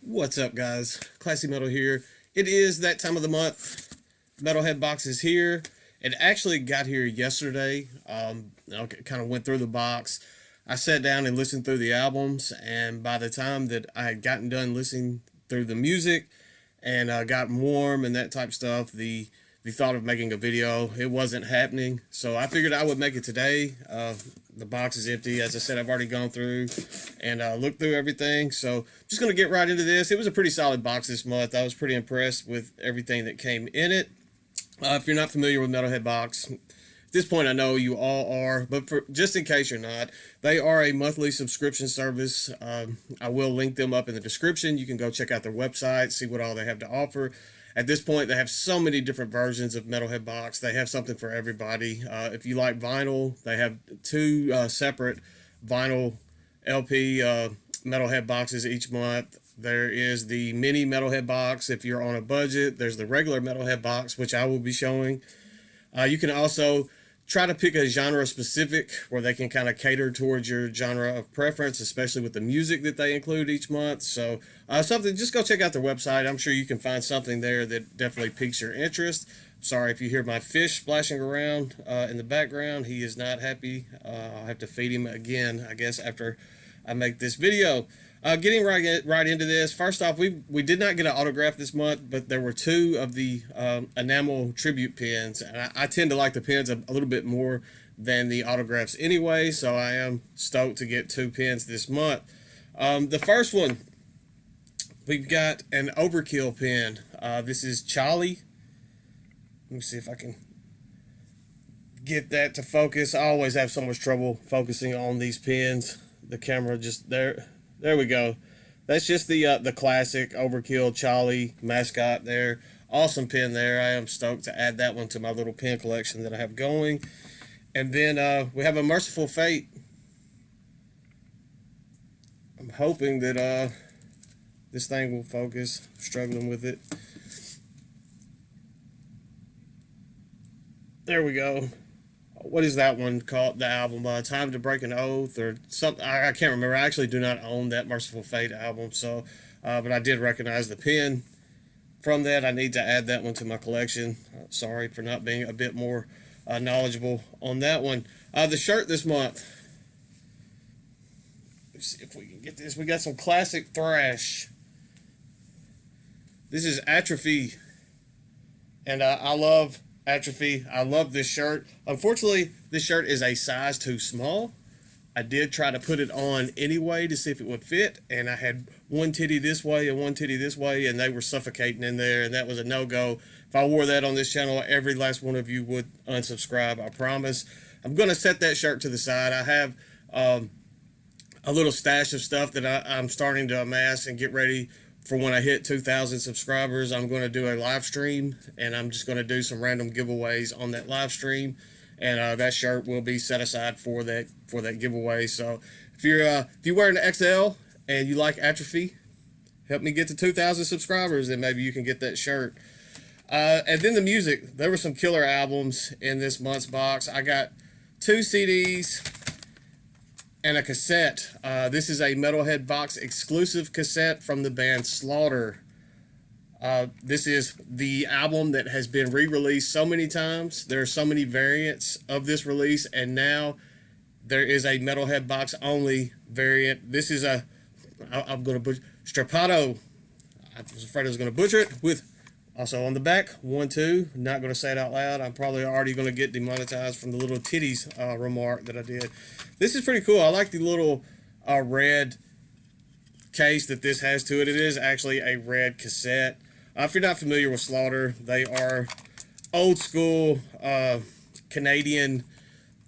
What's up, guys? Classy Metal here. It is that time of the month. Metalhead box is here. It actually got here yesterday. I kind of went through the box. I sat down and listened through the albums, and by the time that I had gotten done listening through the music and gotten warm and that type of stuff, the thought of making a video, it wasn't happening. So I figured I would make it today. The box is empty. As I said, I've already gone through and looked through everything. So I'm just going to get right into this. It was a pretty solid box this month. I was pretty impressed with everything that came in it. If you're not familiar with Metalhead Box, at this point I know you all are, but for just in case you're not, they are a monthly subscription service. I will link them up in the description. You can go check out their website, see what all they have to offer. At this point, they have so many different versions of Metalhead Box. They have something for everybody. If you like vinyl, they have two separate vinyl LP Metalhead boxes each month. There is the mini Metalhead box if you're on a budget. There's the regular Metalhead box, which I will be showing. You can also try to pick a genre specific where they can kind of cater towards your genre of preference, especially with the music that they include each month. So something, just go check out their website. I'm sure you can find something there that definitely piques your interest. Sorry if you hear my fish splashing around in the background. He is not happy. I'll have to feed him again, I guess, after I make this video. Getting right into this. First off, we did not get an autograph this month, but there were two of the Enamel tribute pins, and I tend to like the pins a little bit more than the autographs anyway. So I am stoked to get two pins this month. The first one, we've got an Overkill pin. This is Charlie. Let me see if I can get that to focus. I always have so much trouble focusing on these pins. The camera just there. There we go. That's just the classic Overkill Charlie mascot there. Awesome pin there. I am stoked to add that one to my little pin collection that I have going. And then we have a Merciful Fate. I'm hoping that this thing will focus. I'm struggling with it. There we go. What is that one called? The album Time to Break an Oath or something. I can't remember. I actually do not own that Merciful Fate album, so but I did recognize the pin from that. I need to add that one to my collection. Sorry for not being a bit more knowledgeable on that one. The shirt this month, let's see if we can get this. We got some classic thrash. This is Atrophy, and I love Atrophy. I love this shirt. Unfortunately, this shirt is a size too small. I did try to put it on anyway to see if it would fit, and I had one titty this way and one titty this way, and they were suffocating in there, and that was a no-go. If I wore that on this channel, every last one of you would unsubscribe, I promise. I'm going to set that shirt to the side. I have a little stash of stuff that I'm starting to amass and get ready for when I hit 2,000 subscribers. I'm going to do a live stream, and I'm just going to do some random giveaways on that live stream, and that shirt will be set aside for that giveaway. So if you wear an XL and you like Atrophy, help me get to 2,000 subscribers, and maybe you can get that shirt. And then the music. There were some killer albums in this month's box. I got 2 CDs and a cassette. This is a Metalhead Box exclusive cassette from the band Slaughter. This is the album that has been re-released so many times. There are so many variants of this release, and now there is a Metalhead Box only variant. This is I'm going to butcher, Strapato. I was afraid I was going to butcher it. With also on the back, 1, 2. Not going to say it out loud. I'm probably already going to get demonetized from the little titties remark that I did. This is pretty cool. I like the little red case that this has to it. It is actually a red cassette. If you're not familiar with Slaughter, they are old school Canadian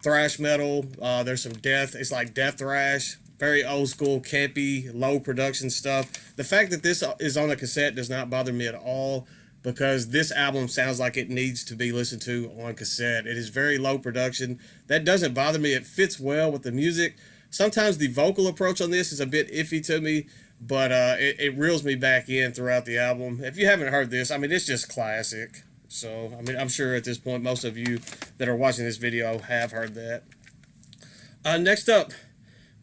thrash metal. There's some death. It's like death thrash. Very old school, campy, low production stuff. The fact that this is on a cassette does not bother me at all, because this album sounds like it needs to be listened to on cassette. It is very low production. That doesn't bother me. It fits well with the music. Sometimes the vocal approach on this is a bit iffy to me, but it reels me back in throughout the album. If you haven't heard this, I mean, it's just classic. So, I mean, I'm sure at this point most of you that are watching this video have heard that. Next up,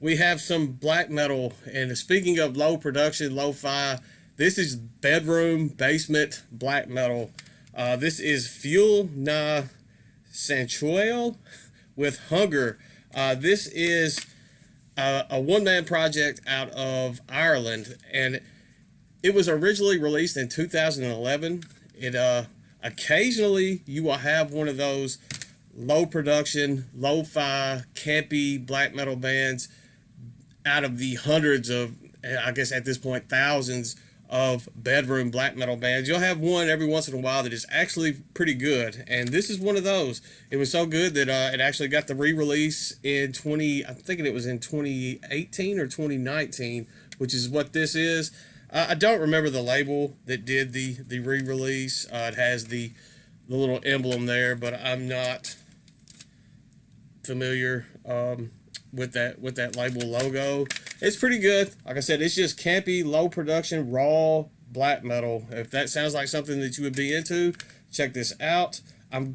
we have some black metal. And speaking of low production, lo-fi, This is bedroom basement black metal. This is Fuel Na Sanchuel with Hunger. This is a one-man project out of Ireland, and it was originally released in 2011. It occasionally you will have one of those low production, lo-fi, campy black metal bands out of the hundreds of, I guess at this point, thousands of bedroom black metal bands. You'll have one every once in a while that is actually pretty good, and this is one of those. It was so good that it actually got the re-release in I'm thinking it was in 2018 or 2019, which is what this is. I don't remember the label that did the re-release. It has the little emblem there, but I'm not familiar with that label logo. It's pretty good. Like I said, it's just campy, low production, raw black metal. If that sounds like something that you would be into, check this out. I'll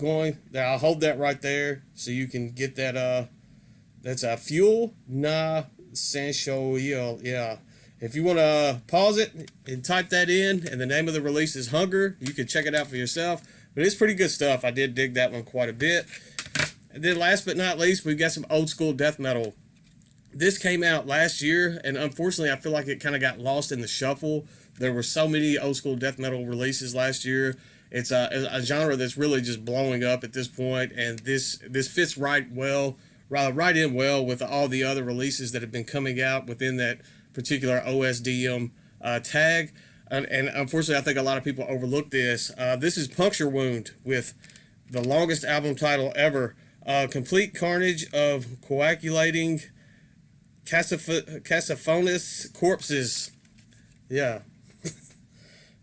hold that right there so you can get that. That's a Fuel Na Sanchoil. Yeah. If you want to pause it and type that in, and the name of the release is Hunger, you can check it out for yourself. But it's pretty good stuff. I did dig that one quite a bit. And then last but not least, we've got some old school death metal. This came out last year, and unfortunately, I feel like it kind of got lost in the shuffle. There were so many old school death metal releases last year. It's a genre that's really just blowing up at this point, and this fits right in well with all the other releases that have been coming out within that particular OSDM tag. And unfortunately, I think a lot of people overlook this. This is Puncture Wound with the longest album title ever. Complete carnage of coagulating cacophonous corpses. Yeah.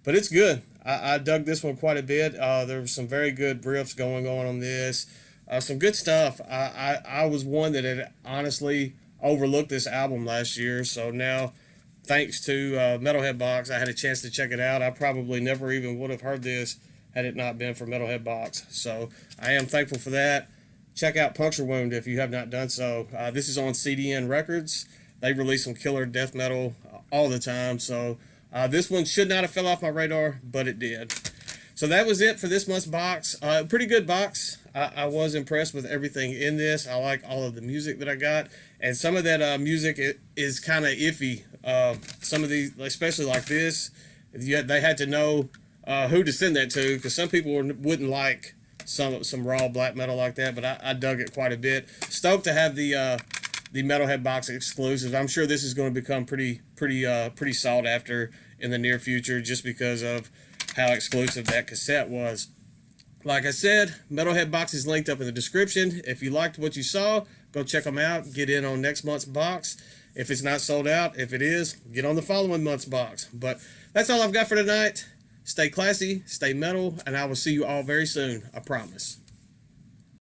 But it's good. I dug this one quite a bit. There were some very good riffs going on this. Some good stuff. I was one that had honestly overlooked this album last year. So now, thanks to Metalhead Box, I had a chance to check it out. I probably never even would have heard this had it not been for Metalhead Box. So I am thankful for that. Check out Puncture Wound if you have not done so. This is on CDN Records. They release some killer death metal all the time. So this one should not have fell off my radar, but it did. So that was it for this month's box. Pretty good box. I was impressed with everything in this. I like all of the music that I got. And some of that music is kind of iffy. Some of these, especially like this, they had to know who to send that to, because some people wouldn't like some raw black metal like that, but I dug it quite a bit. Stoked to have the Metalhead Box exclusive. I'm sure this is going to become pretty sought after in the near future, just because of how exclusive that cassette was. Like I said, Metalhead Box is linked up in the description. If you liked what you saw, go check them out. Get in on next month's box. If it's not sold out, if it is, get on the following month's box. But that's all I've got for tonight. Stay classy, stay metal, and I will see you all very soon. I promise.